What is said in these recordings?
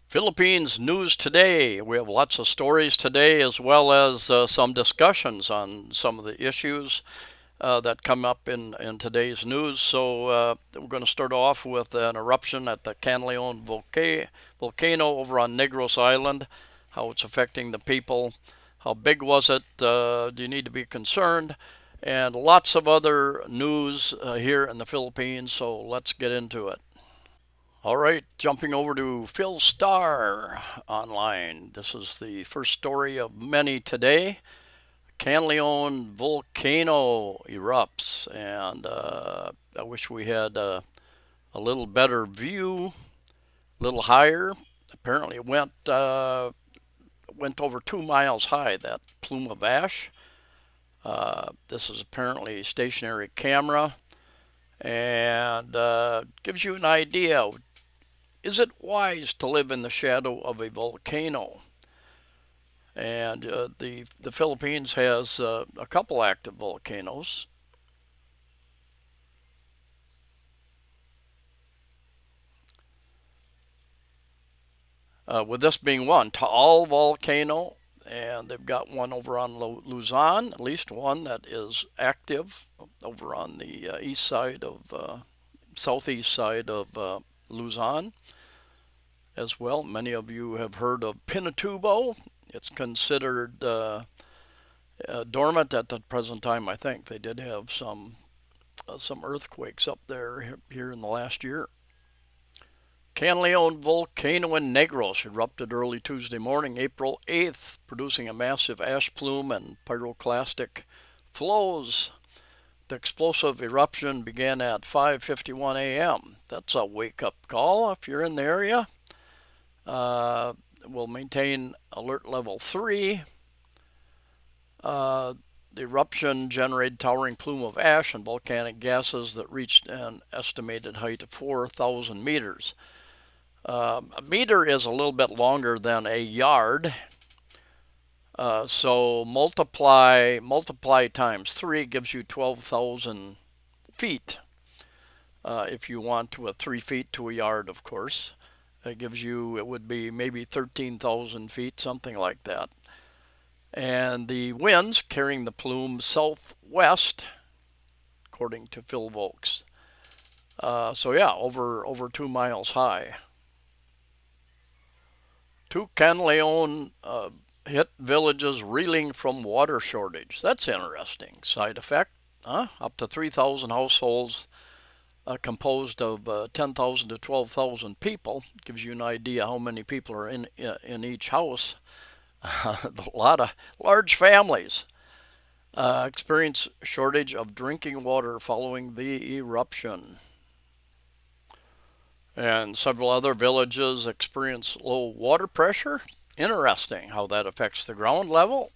Philippines news today. We have lots of stories today, as well as some discussions on some of the issues that come up in today's news. So we're going to start off with an eruption at the Kanlaon Volcano over on Negros Island, how it's affecting the people, how big was it, do you need to be concerned, and lots of other news here in the Philippines. So let's get into it. All right, jumping over to Phil Starr online. This is the first story of many today. Kanlaon Volcano erupts, and I wish we had a little better view, a little higher. Apparently, it went over 2 miles high. That plume of ash. This is apparently a stationary camera, and gives you an idea. Is it wise to live in the shadow of a volcano? And the Philippines has a couple active volcanoes. With this being one, Taal Volcano, and they've got one over on Luzon, at least one that is active over on the east side of, southeast side of Luzon as well. Many of you have heard of Pinatubo. It's considered dormant at the present time. I think they did have some earthquakes up there here in the last year. Kanlaon Volcano in Negros erupted early Tuesday morning, April 8th, producing a massive ash plume and pyroclastic flows. The explosive eruption began at 5:51 a.m. That's a wake-up call if you're in the area. We'll maintain alert level 3. The eruption generated towering plume of ash and volcanic gases that reached an estimated height of 4,000 meters. A meter is a little bit longer than a yard, so multiply times 3 gives you 12,000 feet. If you want to 3 feet to a yard, of course, it would be maybe 13,000 feet, something like that. And the winds carrying the plume southwest, according to Phil Volks. So yeah, over 2 miles high. Two Kanlaon hit villages reeling from water shortage. That's interesting. Side effect, huh? Up to 3,000 households composed of 10,000 to 12,000 people. Gives you an idea how many people are in each house. A lot of large families experience shortage of drinking water following the eruption. And several other villages experience low water pressure. Interesting how that affects the ground level.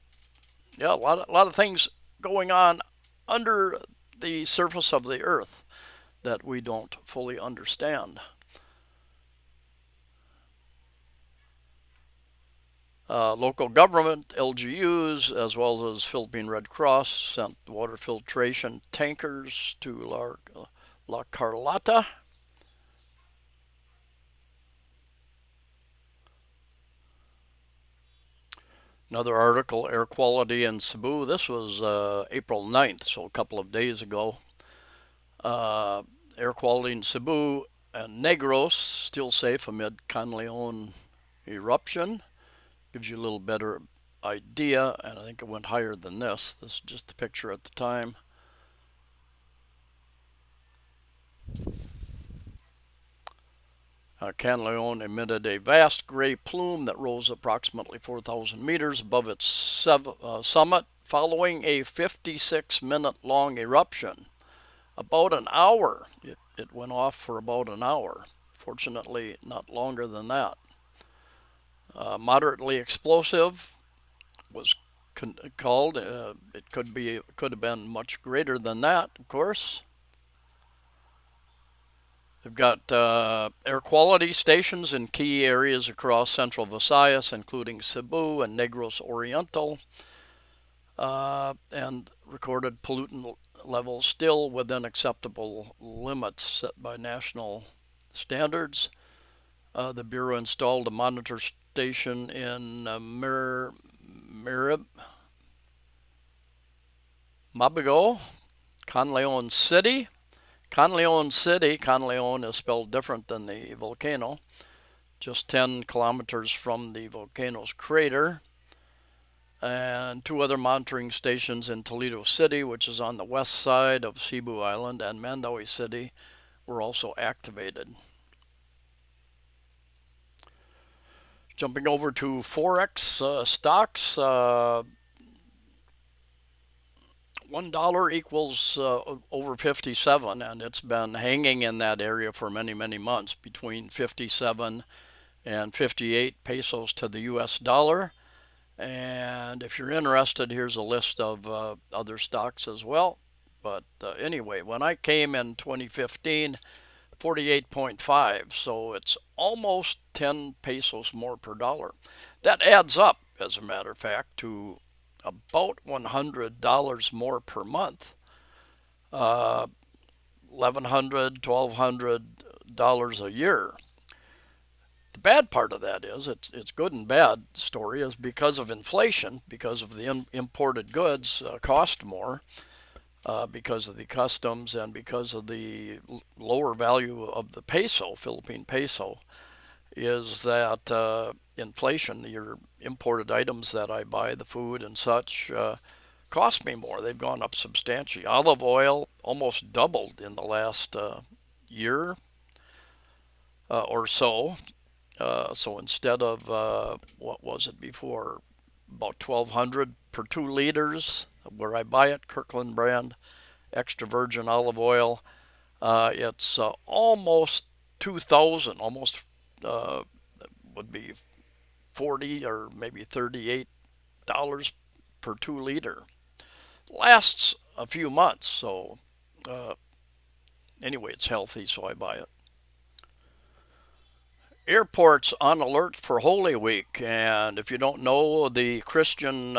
Yeah, a lot of things going on under the surface of the earth that we don't fully understand. Local government, LGUs, as well as Philippine Red Cross, sent water filtration tankers to La Carlota. Another article, air quality in Cebu. This was April 9th, so a couple of days ago. Air quality in Cebu and Negros still safe amid Kanlaon eruption. Gives you a little better idea, and I think it went higher than this. This is just the picture at the time. Kanlaon emitted a vast gray plume that rose approximately 4,000 meters above its summit following a 56-minute long eruption. About an hour. It went off for about an hour. Fortunately, not longer than that. Moderately explosive was called. It could have been much greater than that, of course. They've got air quality stations in key areas across central Visayas, including Cebu and Negros Oriental, and recorded pollutant levels still within acceptable limits set by national standards. The Bureau installed a monitor station in Mabigo, Kanlaon City. Kanlaon is spelled different than the volcano, just 10 kilometers from the volcano's crater. And two other monitoring stations in Toledo City, which is on the west side of Cebu Island, and Mandaue City were also activated. Jumping over to Forex stocks, $1 equals over 57, and it's been hanging in that area for many, many months, between 57 and 58 pesos to the US dollar. And if you're interested, here's a list of other stocks as well. But anyway, when I came in 2015, 48.5, so it's almost 10 pesos more per dollar. That adds up, as a matter of fact, to about $100 more per month. $1,100, $1,200 a year. The bad part of that is, it's good and bad story, is because of inflation, because of the imported goods cost more, because of the customs and because of the lower value of the peso, Philippine peso, is that inflation, your imported items that I buy, the food and such, cost me more. They've gone up substantially. Olive oil almost doubled in the last year or so. So instead of, what was it before, about 1,200 per 2 liters, where I buy it, Kirkland brand, extra virgin olive oil, it's almost 2,000, almost would be 40 or maybe $38 per 2 liter. Lasts a few months, so anyway, it's healthy, so I buy it. Airports on alert for Holy Week, and if you don't know, the Christian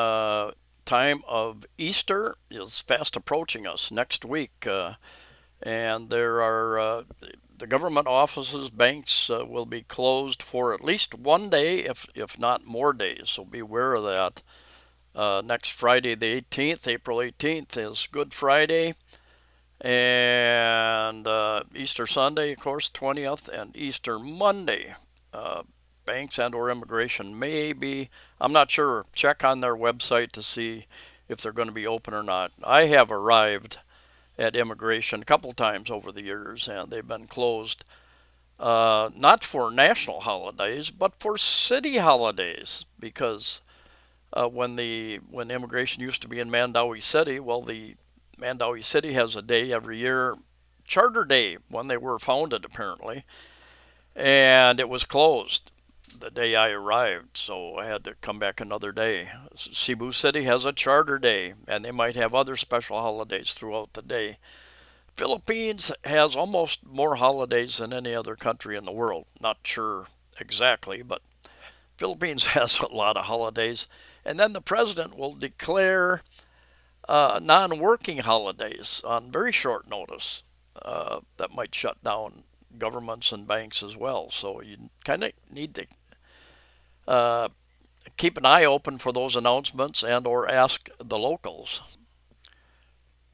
time of Easter is fast approaching us next week, and there are the government offices, banks will be closed for at least one day, if not more days, so be aware of that. Next Friday, the 18th, April 18th, is Good Friday, and Easter Sunday, of course, 20th, and Easter Monday. Banks and or immigration may be, I'm not sure, check on their website to see if they're going to be open or not. I have arrived at immigration a couple times over the years, and they've been closed, not for national holidays, but for city holidays, because when immigration used to be in Mandaue City, well, the Mandaue City has a day every year, Charter Day, when they were founded apparently, and it was closed the day I arrived, so I had to come back another day. Cebu City has a Charter Day, and they might have other special holidays throughout the day. Philippines has almost more holidays than any other country in the world. Not sure exactly, but Philippines has a lot of holidays. And then the president will declare non-working holidays on very short notice that might shut down governments and banks as well. So you kind of need to keep an eye open for those announcements and or ask the locals.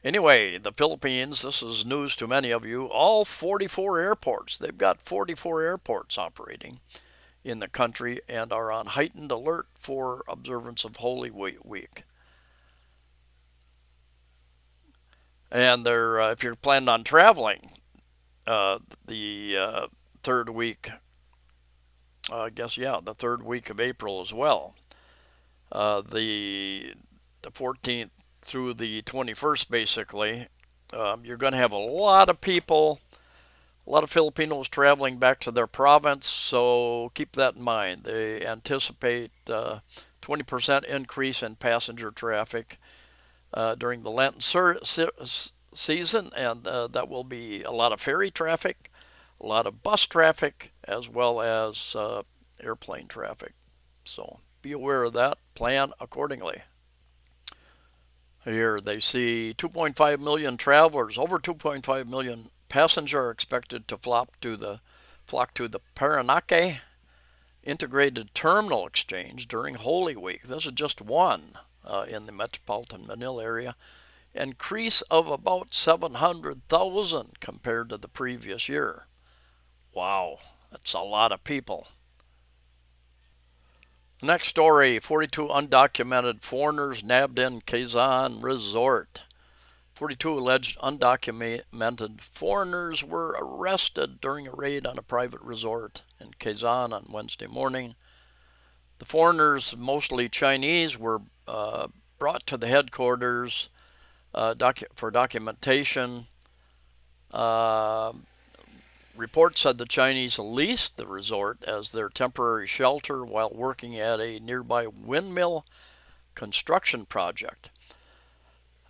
Anyway, the Philippines, this is news to many of you, all 44 airports. They've got 44 airports operating in the country and are on heightened alert for observance of Holy Week. And they're, if you're planning on traveling, the third week, I guess, yeah, the third week of April as well. The 14th through the 21st, basically, you're going to have a lot of people, a lot of Filipinos traveling back to their province, so keep that in mind. They anticipate 20% increase in passenger traffic during the Lenten season, and that will be a lot of ferry traffic, a lot of bus traffic, as well as airplane traffic. So be aware of that, plan accordingly. Here they see 2.5 million travelers, over 2.5 million passengers are expected to flock to the flocked to the Paranaque Integrated Terminal Exchange during Holy Week. This is just one in the metropolitan Manila area. Increase of about 700,000 compared to the previous year. Wow, that's a lot of people. Next story, 42 undocumented foreigners nabbed in Quezon Resort. 42 alleged undocumented foreigners were arrested during a raid on a private resort in Quezon on Wednesday morning. The foreigners, mostly Chinese, were brought to the headquarters for documentation. Reports said the Chinese leased the resort as their temporary shelter while working at a nearby windmill construction project.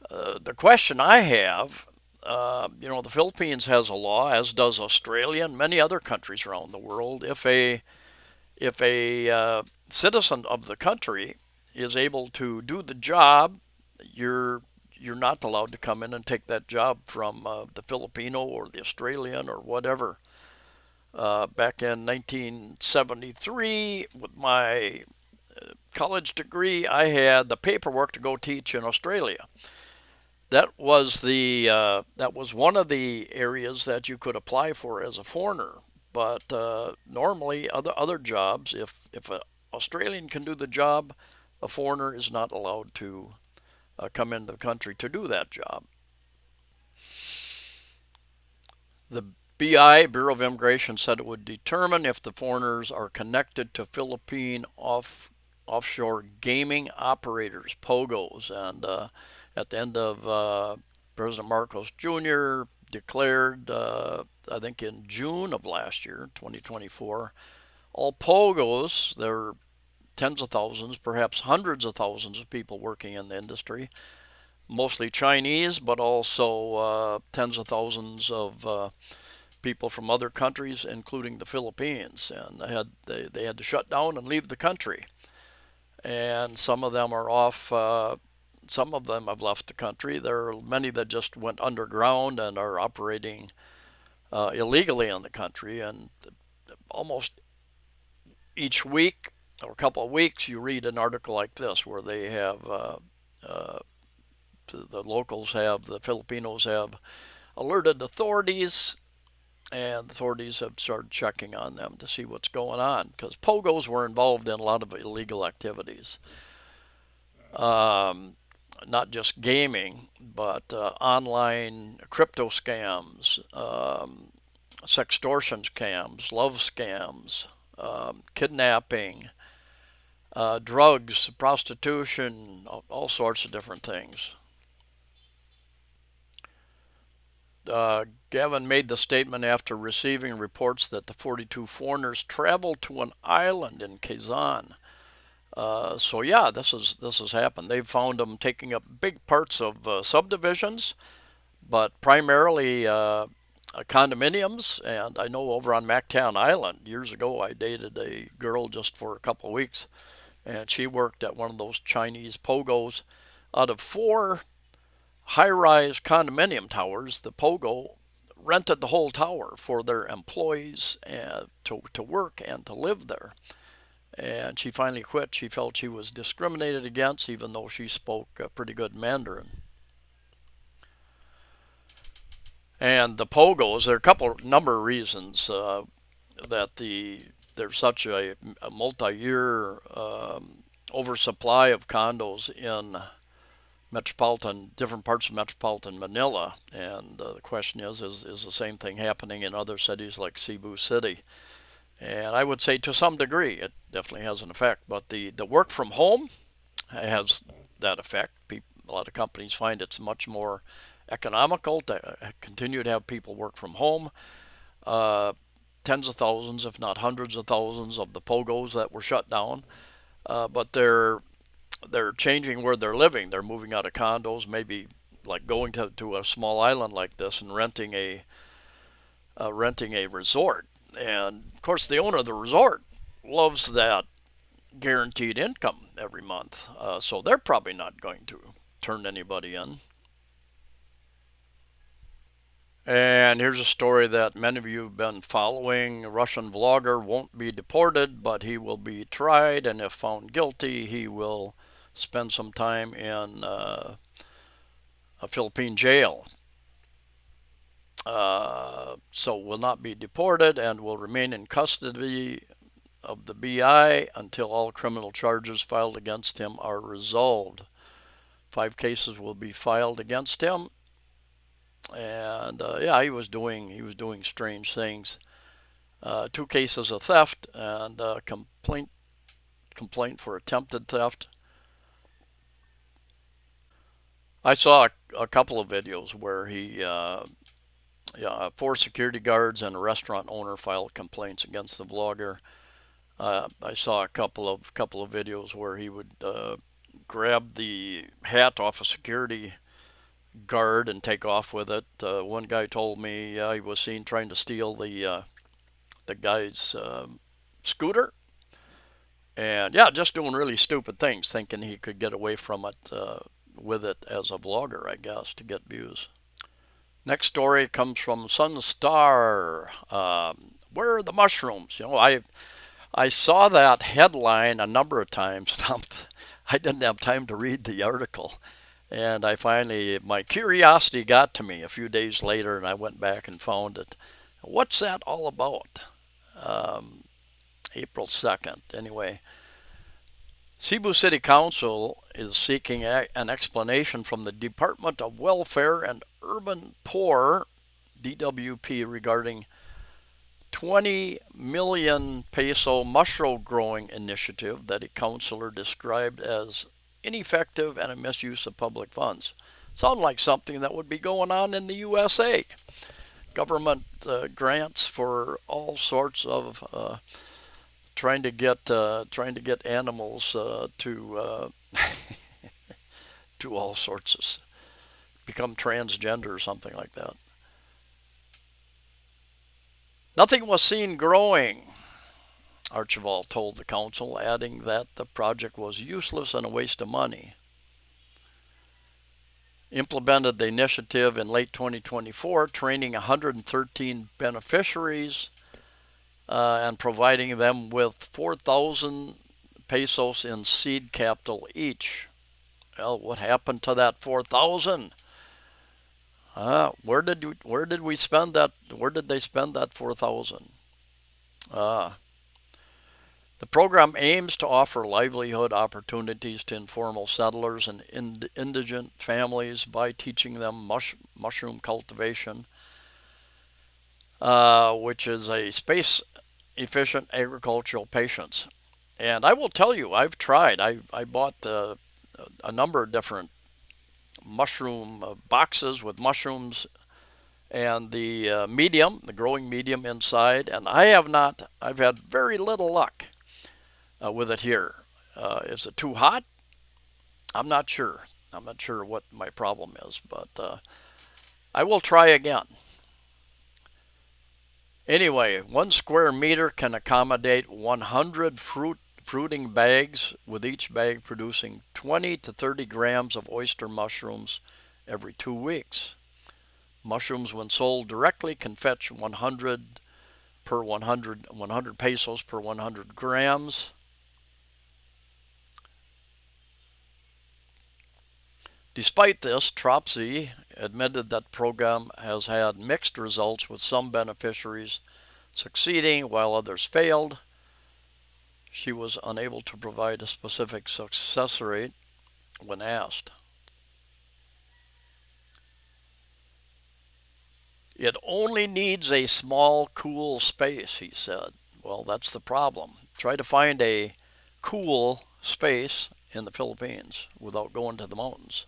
The question I have, the Philippines has a law, as does Australia and many other countries around the world. If a citizen of the country is able to do the job, you're not allowed to come in and take that job from the Filipino or the Australian or whatever. Back in 1973, with my college degree, I had the paperwork to go teach in Australia. That was one of the areas that you could apply for as a foreigner. But normally, other jobs, if an Australian can do the job, a foreigner is not allowed to come into the country to do that job. The Bureau of Immigration, said it would determine if the foreigners are connected to Philippine offshore gaming operators, POGOs, and at the end of President Marcos Jr. declared, I think in June of last year, 2024, all POGOs, there are tens of thousands, perhaps hundreds of thousands of people working in the industry, mostly Chinese, but also tens of thousands of people from other countries, including the Philippines, and they had to shut down and leave the country. And some of them are off. Some of them have left the country. There are many that just went underground and are operating illegally in the country. And almost each week or a couple of weeks, you read an article like this where they have the locals have, the Filipinos have alerted authorities, and authorities have started checking on them to see what's going on, because POGOs were involved in a lot of illegal activities. Not just gaming, but online crypto scams, sextortion scams, love scams, kidnapping, drugs, prostitution, all sorts of different things. Gavin made the statement after receiving reports that the 42 foreigners traveled to an island in Quezon. So yeah, this has happened. They've found them taking up big parts of subdivisions, but primarily condominiums. And I know over on Mactan Island, years ago, I dated a girl just for a couple of weeks, and she worked at one of those Chinese POGOs. Out of 4 high-rise condominium towers, the POGO rented the whole tower for their employees to work and to live there. And she finally quit. She felt she was discriminated against, even though she spoke pretty good Mandarin. And the POGOs, there are number of reasons that there's such a multi-year oversupply of condos in different parts of metropolitan Manila. And the question is the same thing happening in other cities like Cebu City? And I would say to some degree it definitely has an effect, but the work from home has that effect. A lot of companies find it's much more economical to continue to have people work from home. Tens of thousands, if not hundreds of thousands, of the POGOs that were shut down, but they're changing where they're living. They're moving out of condos, maybe like going to a small island like this and renting a resort. And of course, the owner of the resort loves that guaranteed income every month, so they're probably not going to turn anybody in. And here's a story that many of you have been following. A Russian vlogger won't be deported, but he will be tried, and if found guilty, he will spend some time in a Philippine jail. So will not be deported and will remain in custody of the BI until all criminal charges filed against him are resolved. 5 cases will be filed against him, and yeah, he was doing strange things. 2 cases of theft and complaint for attempted theft. I saw a couple of videos where he, yeah, 4 security guards and a restaurant owner filed complaints against the vlogger. I saw a couple of videos where he would grab the hat off a security guard and take off with it. One guy told me he was seen trying to steal the guy's scooter, and yeah, just doing really stupid things, thinking he could get away from it with it as a vlogger, I guess, to get views. Next story comes from Sunstar. Where are the mushrooms? You know, I saw that headline a number of times, and I didn't have time to read the article. And I finally, my curiosity got to me a few days later, and I went back and found it. What's that all about? April 2nd. Anyway, Cebu City Council is seeking an explanation from the Department of Welfare and Urban Poor, DWP, regarding 20 million peso mushroom growing initiative that a councilor described as ineffective and a misuse of public funds. Sound like something that would be going on in the USA. Government grants for all sorts of trying to get animals to to all sorts of become transgender or something like that. Nothing was seen growing, Archibald told the council, adding that the project was useless and a waste of money. Implemented the initiative in late 2024, training 113 beneficiaries and providing them with 4,000 pesos in seed capital each. Well, what happened to that 4,000? Where did we spend that? Where did they spend that 4,000? The program aims to offer livelihood opportunities to informal settlers and indigent families by teaching them mushroom cultivation, which is a space-efficient agricultural patience. And I will tell you, I've tried. I bought a number of different mushroom boxes with mushrooms and the the growing medium inside, and I've had very little luck with it here. Is it too hot? I'm not sure. I'm not sure what my problem is, but I will try again. Anyway, 1 square meter can accommodate 100 fruiting bags, with each bag producing 20 to 30 grams of oyster mushrooms every 2 weeks. Mushrooms, when sold directly, can fetch 100 pesos per 100 grams. Despite this, Tropsy admitted that the program has had mixed results, with some beneficiaries succeeding while others failed. She was unable to provide a specific success rate when asked. It only needs a small, cool space, he said. Well, that's the problem. Try to find a cool space in the Philippines without going to the mountains.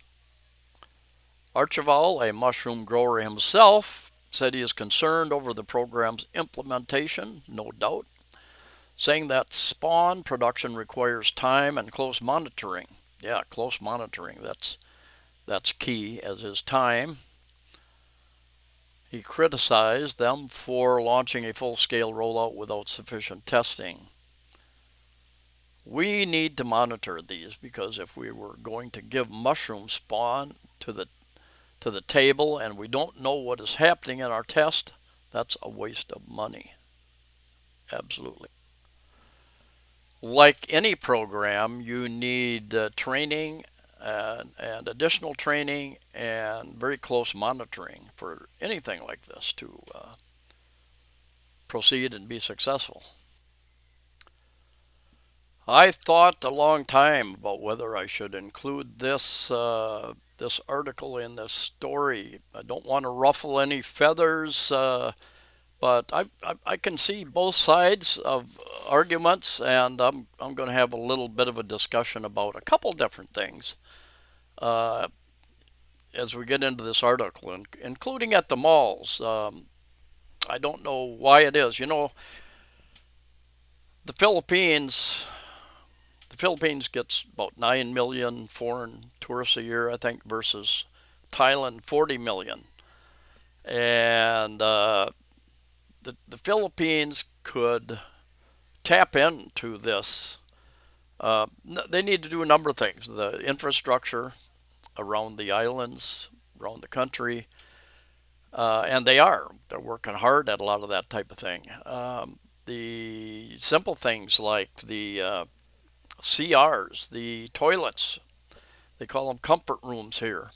Archibald, a mushroom grower himself, said he is concerned over the program's implementation, no doubt, saying that spawn production requires time and close monitoring. Yeah, close monitoring, that's key, as is time. He criticized them for launching a full-scale rollout without sufficient testing. We need to monitor these, because if we were going to give mushroom spawn to to the table and we don't know what is happening in our test, that's a waste of money. Absolutely. Like any program, you need training and additional training and very close monitoring for anything like this to proceed and be successful. I thought a long time about whether I should include this article in this story. I don't want to ruffle any feathers, but I can see both sides of arguments, and I'm going to have a little bit of a discussion about a couple different things uh, as we get into this article, including at the malls. I don't know why it is. You know, the Philippines the Philippines gets about 9 million foreign tourists a year, I think, versus Thailand 40 million. And the Philippines could tap into this. They need to do a number of things. The infrastructure around the islands, around the country, and they are. They're working hard at a lot of that type of thing. The simple things like the CRs, the toilets, they call them comfort rooms here.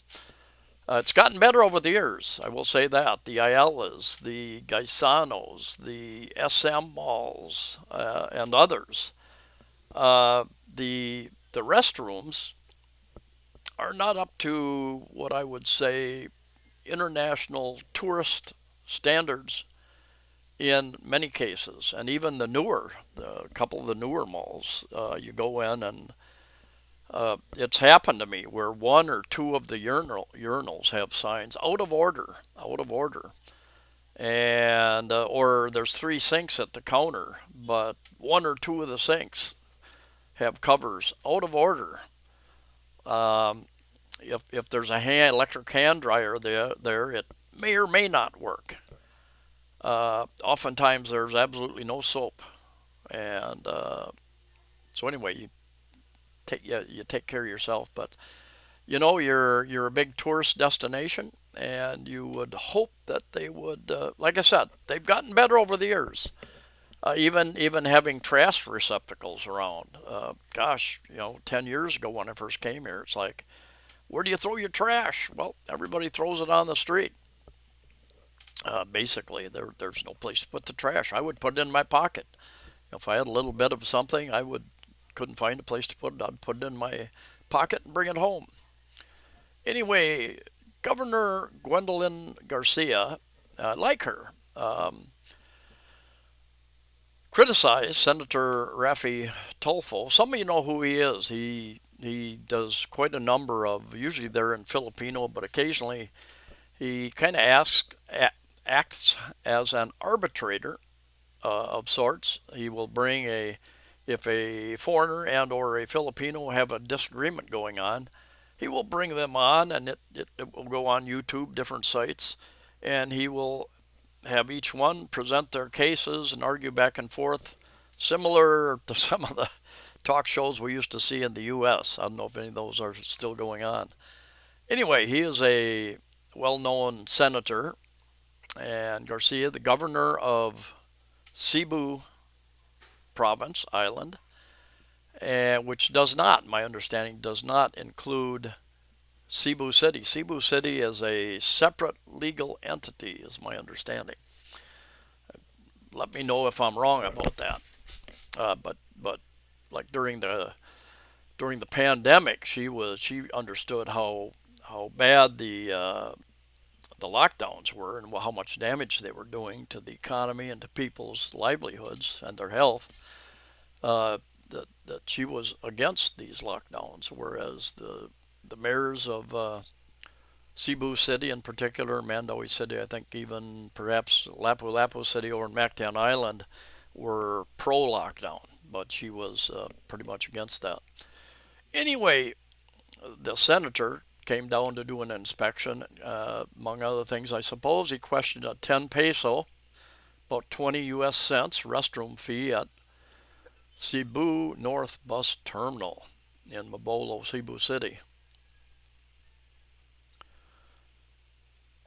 It's gotten better over the years, I will say that. The Ayalas, the Gaisanos, the SM malls, and others. The restrooms are not up to what I would say international tourist standards in many cases, and even the couple of the newer malls, you go in and it's happened to me where one or two of the urinals have signs out of order, and or there's three sinks at the counter, but one or two of the sinks have covers out of order. Um, if there's a electric hand dryer there, it may or may not work. Oftentimes there's absolutely no soap, and so anyway, you take care of yourself. But you know you're a big tourist destination, and you would hope that they would, like I said, they've gotten better over the years. Even having trash receptacles around. Gosh, 10 years ago when I first came here, it's like, where do you throw your trash? Well, everybody throws it on the street. Basically, there's no place to put the trash. I would put it in my pocket. If I had a little bit of something, couldn't find a place to put it. I'd put it in my pocket and bring it home. Anyway, Governor Gwendolyn Garcia, I like her, criticized Senator Rafi Tulfo. Some of you know who he is. He does quite a number of, usually they're in Filipino, but occasionally he kind of acts as an arbitrator of sorts. He will bring if a foreigner and or a Filipino have a disagreement going on, he will bring them on, and it will go on YouTube, different sites, and he will have each one present their cases and argue back and forth, similar to some of the talk shows we used to see in the U.S. I don't know if any of those are still going on. Anyway, he is a well-known senator, and Garcia, the governor of Cebu province, island, which does not, my understanding, does not include Cebu City. Cebu City is a separate legal entity, is my understanding. Let me know if I'm wrong about that. But like during the pandemic, she understood how bad the lockdowns were and how much damage they were doing to the economy and to people's livelihoods and their health. That she was against these lockdowns, whereas the mayors of Cebu City in particular, Mandaue City, I think even perhaps Lapu-Lapu City over in Mactan Island, were pro-lockdown, but she was pretty much against that. Anyway, the senator came down to do an inspection. Among other things, I suppose, he questioned a 10 peso, about 20 US cents, restroom fee at Cebu North Bus Terminal in Mabolo, Cebu City.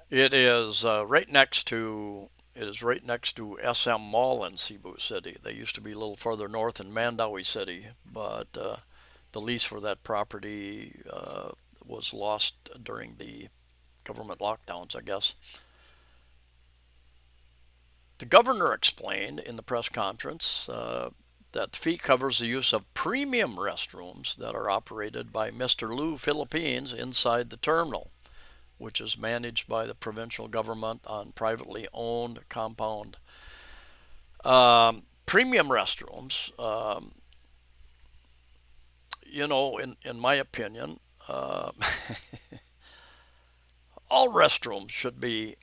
It is right next to SM Mall in Cebu City. They used to be a little further north in Mandawi City, but the lease for that property was lost during the government lockdowns, I guess. The governor explained in the press conference that the fee covers the use of premium restrooms that are operated by Mr. Lou Philippines inside the terminal, which is managed by the provincial government on privately owned compound. Premium restrooms, in my opinion, all restrooms should be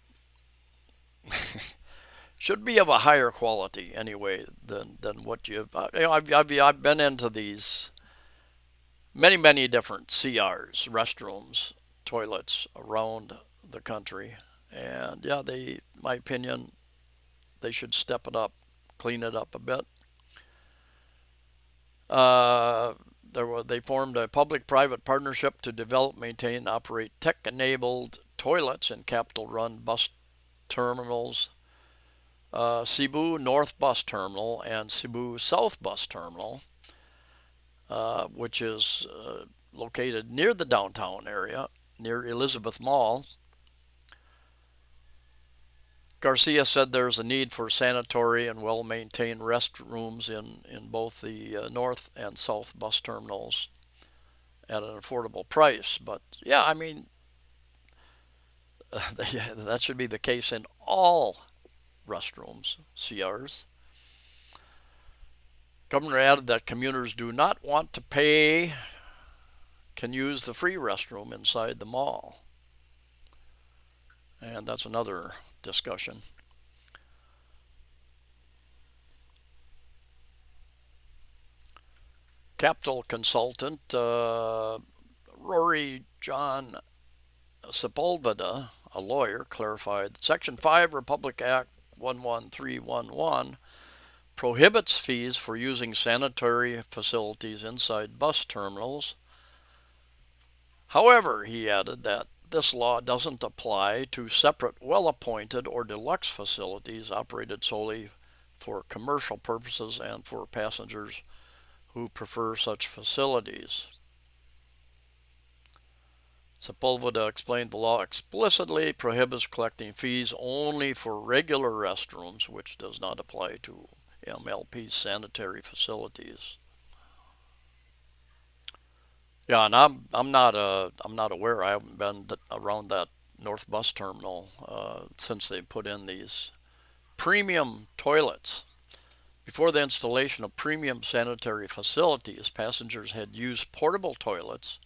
of a higher quality anyway than what you've. I've been into these many different CRs, restrooms, toilets around the country, and yeah, in my opinion, they should step it up, clean it up a bit. Uh, they formed a public-private partnership to develop, maintain, and operate tech-enabled toilets in capital-run bus terminals, Cebu North Bus Terminal and Cebu South Bus Terminal, which is located near the downtown area, near Elizabeth Mall. Garcia said there's a need for sanitary and well-maintained restrooms in both the north and south bus terminals at an affordable price. But yeah, I mean, that should be the case in all restrooms, CRs. Governor added that commuters do not want to pay can use the free restroom inside the mall. And that's another discussion. Capital consultant Rory John Sepulveda, a lawyer, clarified that Section 5 Republic Act 11311 prohibits fees for using sanitary facilities inside bus terminals. However, he added that this law doesn't apply to separate, well-appointed or deluxe facilities operated solely for commercial purposes and for passengers who prefer such facilities. Sepulveda explained the law explicitly prohibits collecting fees only for regular restrooms, which does not apply to MLP sanitary facilities. Yeah, and I'm not aware. I haven't been around that North Bus Terminal since they put in these premium toilets. Before the installation of premium sanitary facilities, passengers had used portable toilets.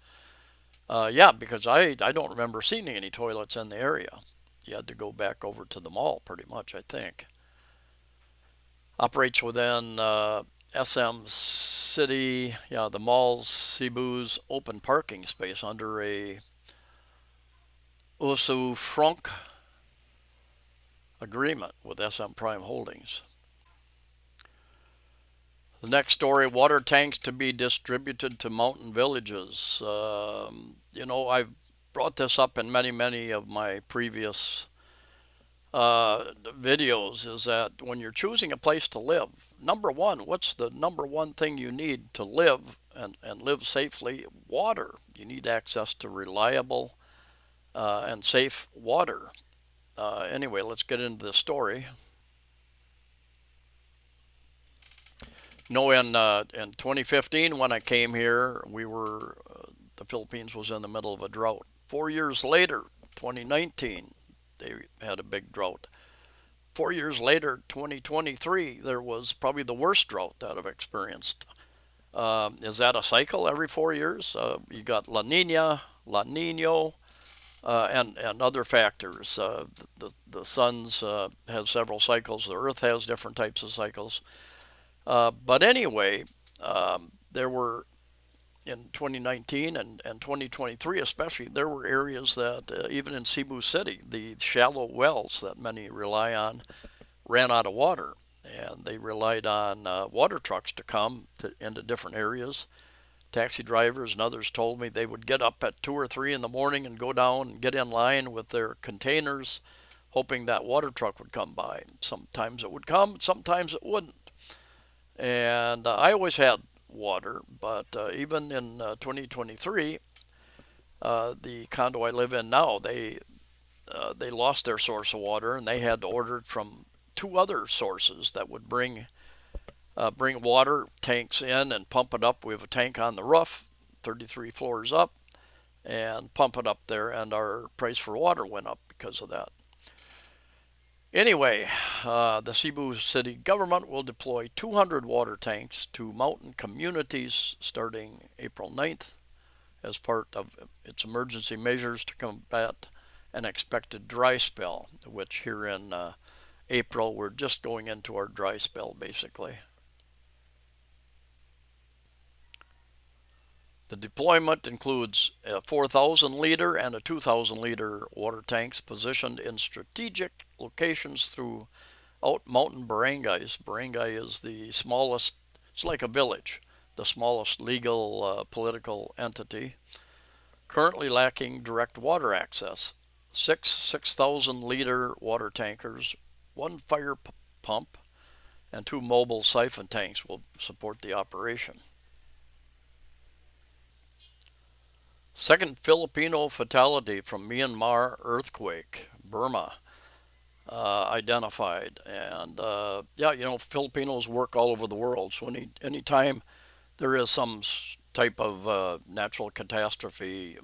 Yeah, because I don't remember seeing any toilets in the area. You had to go back over to the mall pretty much, I think. Operates within SM City, yeah, the mall's Cebu's open parking space under a usu franc agreement with SM Prime Holdings. The next story, water tanks to be distributed to mountain villages. I've brought this up in many of my previous videos, is that when you're choosing a place to live, number one, what's the number one thing you need to live and live safely? Water. You need access to reliable and safe water. Anyway, let's get into the story. In 2015, when I came here, the Philippines was in the middle of a drought. 4 years later, 2019, they had a big drought. 4 years later, 2023, there was probably the worst drought that I've experienced. Is that a cycle every 4 years? You got La Nina, La Nino, and other factors. The sun's has several cycles. The Earth has different types of cycles. But anyway, there were in 2019 and 2023 especially, there were areas that even in Cebu City, the shallow wells that many rely on ran out of water. And they relied on water trucks to come into different areas Taxi drivers and others told me they would get up at 2 or 3 in the morning and go down and get in line with their containers, hoping that water truck would come by. Sometimes it would come, sometimes it wouldn't. And I always had water, but even in 2023, the condo I live in now, they lost their source of water, and they had to order it from 2 other sources that would bring water tanks in and pump it up. We have a tank on the roof, 33 floors up, and pump it up there, and our price for water went up because of that. Anyway, the Cebu city government will deploy 200 water tanks to mountain communities starting April 9th as part of its emergency measures to combat an expected dry spell, which here in April, we're just going into our dry spell basically. The deployment includes a 4,000 liter and a 2,000 liter water tanks positioned in strategic locations throughout mountain barangays. Barangay is the smallest, it's like a village, the smallest legal political entity, currently lacking direct water access. 6,000 liter water tankers, 1 fire pump, and 2 mobile siphon tanks will support the operation. Second Filipino fatality from Myanmar earthquake, Burma, identified. And yeah, you know, Filipinos work all over the world. So anytime there is some type of natural catastrophe,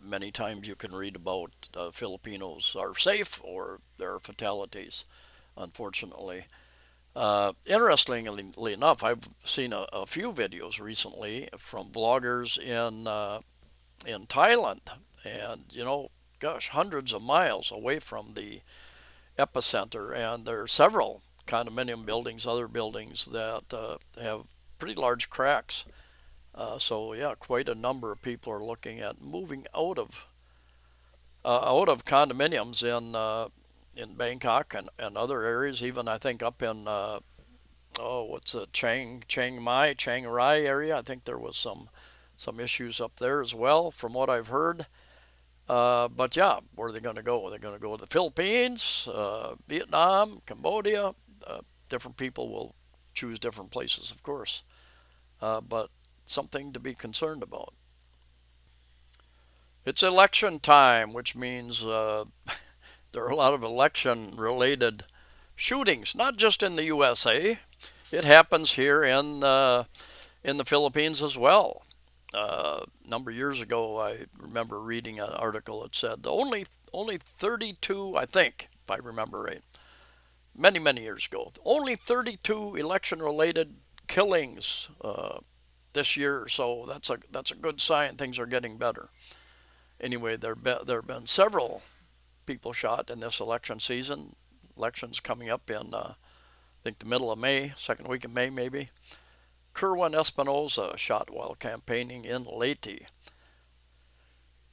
many times you can read about Filipinos are safe or there are fatalities, unfortunately. Interestingly enough, I've seen a few videos recently from vloggers in Thailand, and you know, gosh, hundreds of miles away from the epicenter, and there are several condominium buildings, other buildings that have pretty large cracks. So yeah, quite a number of people are looking at moving out of condominiums in Bangkok and other areas, even I think up in what's it, Chiang Rai area. I think there was some issues up there as well, from what I've heard. But yeah, where are they going to go? Are they going to go to the Philippines, Vietnam, Cambodia? Different people will choose different places, of course, but something to be concerned about. It's election time, which means there are a lot of election-related shootings, not just in the USA. It happens here in the Philippines as well. A number of years ago, I remember reading an article that said only 32, I think, if I remember right, many years ago, only 32 election-related killings this year. So that's a good sign. Things are getting better. Anyway, there have been several people shot in this election season. Elections coming up in I think the middle of May, second week of May maybe. Kerwin Espinoza shot while campaigning in Leyte.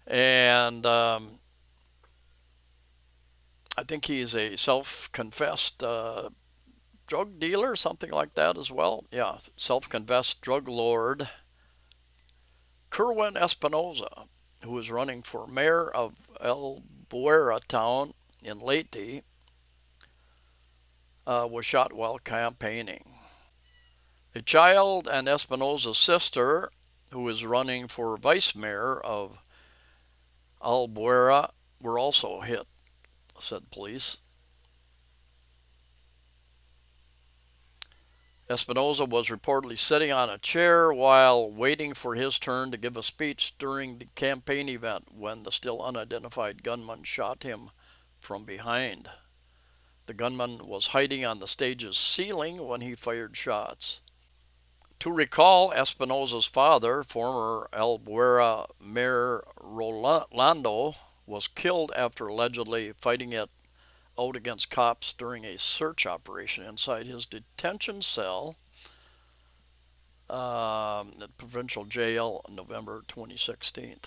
And I think he's a self-confessed drug dealer, something like that as well. Yeah, self-confessed drug lord Kerwin Espinoza, who is running for mayor of El Buera town in Leyte, was shot while campaigning. A child and Espinoza's sister, who is running for vice mayor of Albuera, were also hit, said police. Espinoza was reportedly sitting on a chair while waiting for his turn to give a speech during the campaign event when the still unidentified gunman shot him from behind. The gunman was hiding on the stage's ceiling when he fired shots. To recall, Espinoza's father, former Albuera Mayor Rolando, was killed after allegedly fighting it out against cops during a search operation inside his detention cell at the provincial jail in November 2016.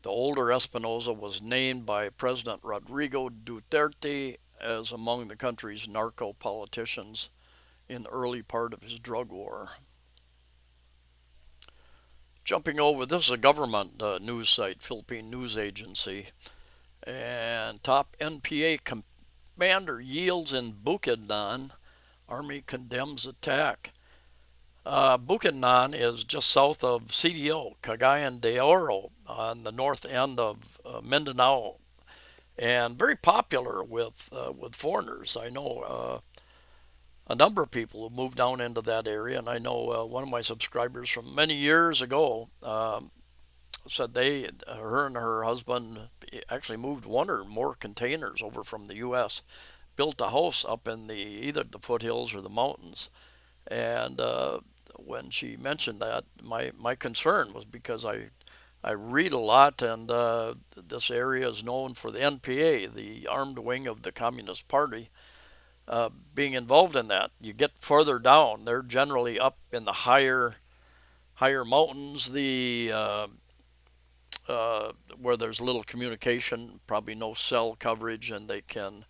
The older Espinoza was named by President Rodrigo Duterte as among the country's narco politicians in the early part of his drug war. Jumping over, this is a government news site, Philippine News Agency, and top NPA commander yields in Bukidnon. Army condemns attack. Bukidnon is just south of CDO, Cagayan de Oro, on the north end of Mindanao, and very popular with foreigners. I know a number of people who moved down into that area, and I know one of my subscribers from many years ago said her and her husband actually moved one or more containers over from the U.S., built a house up in either the foothills or the mountains, and when she mentioned that, my concern was because I read a lot, and this area is known for the NPA, the armed wing of the Communist Party, being involved in that. You get further down, they're generally up in the higher mountains, where there's little communication, probably no cell coverage, and they can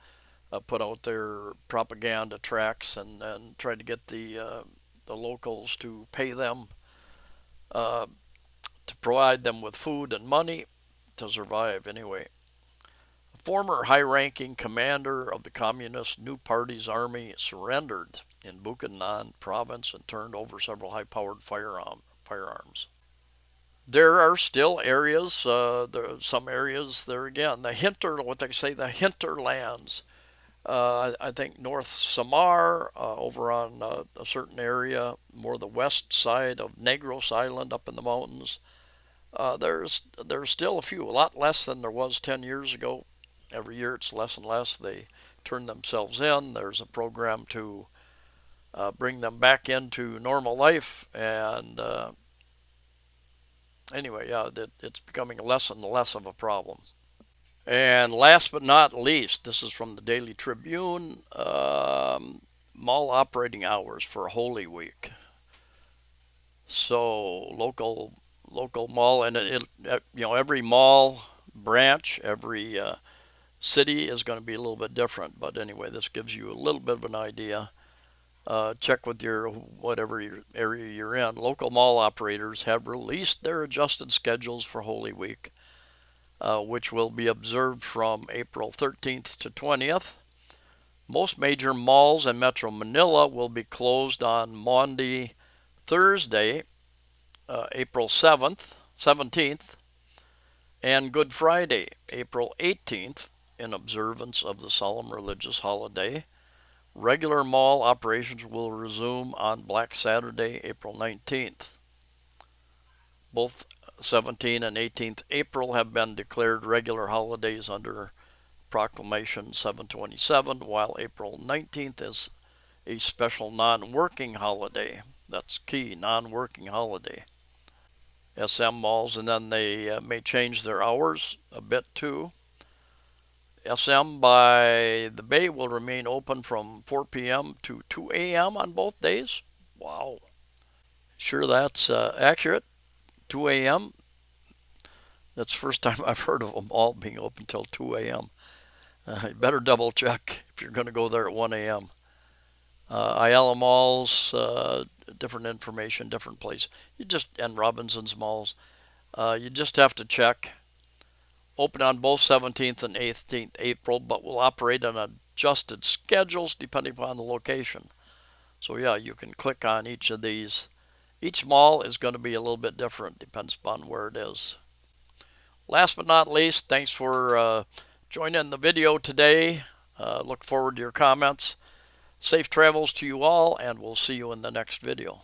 put out their propaganda tracks and try to get the locals to pay them to provide them with food and money to survive anyway. A former high-ranking commander of the Communist New Party's army surrendered in Bukidnon province and turned over several high-powered firearms. There are still areas, some areas there again, what they say, the hinterlands. I think North Samar, over on a certain area, more the west side of Negros Island up in the mountains. There's still a few, a lot less than there was 10 years ago. Every year it's less and less. They turn themselves in. There's a program to bring them back into normal life. And anyway, yeah, it's becoming less and less of a problem. And last but not least, this is from the Daily Tribune, mall operating hours for Holy Week. So local mall, and every mall branch, every city is going to be a little bit different. But anyway, this gives you a little bit of an idea. Check with whatever area you're in. Local mall operators have released their adjusted schedules for Holy Week, which will be observed from April 13th to 20th. Most major malls in Metro Manila will be closed on Maundy, Thursday, April 17th, and Good Friday, April 18th, in observance of the solemn religious holiday. Regular mall operations will resume on Black Saturday, April 19th. Both 17th and 18th April have been declared regular holidays under Proclamation 727, while April 19th is a special non-working holiday. That's key, non-working holiday. SM malls, and then they may change their hours a bit too. SM by the Bay will remain open from 4 p.m. to 2 a.m. on both days. Wow. Sure that's accurate? 2 a.m.? That's the first time I've heard of them all being open till 2 a.m. You better double check if you're going to go there at 1 a.m. Ayala malls, different information, different place. And Robinson's malls. You just have to check. Open on both 17th and 18th April, but will operate on adjusted schedules depending upon the location. So yeah, you can click on each of these. Each mall is going to be a little bit different, depends upon where it is. Last but not least, thanks for joining the video today. Look forward to your comments. Safe travels to you all, and we'll see you in the next video.